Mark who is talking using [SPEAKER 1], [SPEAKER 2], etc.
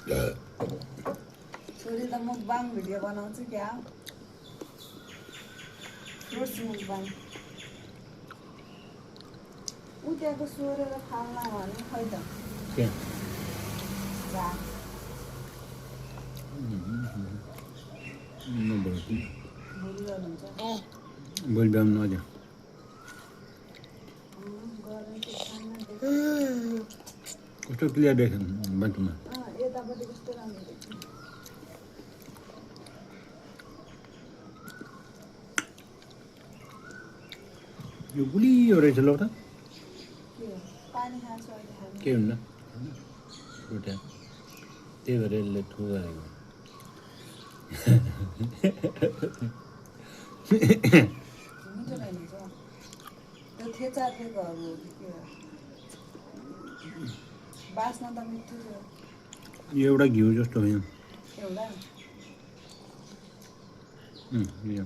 [SPEAKER 1] छोरी त मुकबाङ भिडियो बनाउँछु क्या फ्रुट्स मुकबाङ ऊ त्यहाँको सोरेर फाल्न भने खै त
[SPEAKER 2] बोल ब्याउनु नदियो कस्तो क्लियर देख्छ बाटोमा
[SPEAKER 1] यतापट्टि कस्तो राम्रो देख्छ
[SPEAKER 2] यो गुलियो रहेछ लौ त
[SPEAKER 1] पानी खान्छु अहिले खानु
[SPEAKER 2] के हुन्न रोटिया त्यही भएर यसले ठु गरेको
[SPEAKER 1] मिठो रहेछ त्यो थेचा थेकोहरू के हो बास्न त मिठो थियो
[SPEAKER 2] यो एउटा घिउ जस्तो हो
[SPEAKER 1] एउटा
[SPEAKER 2] यो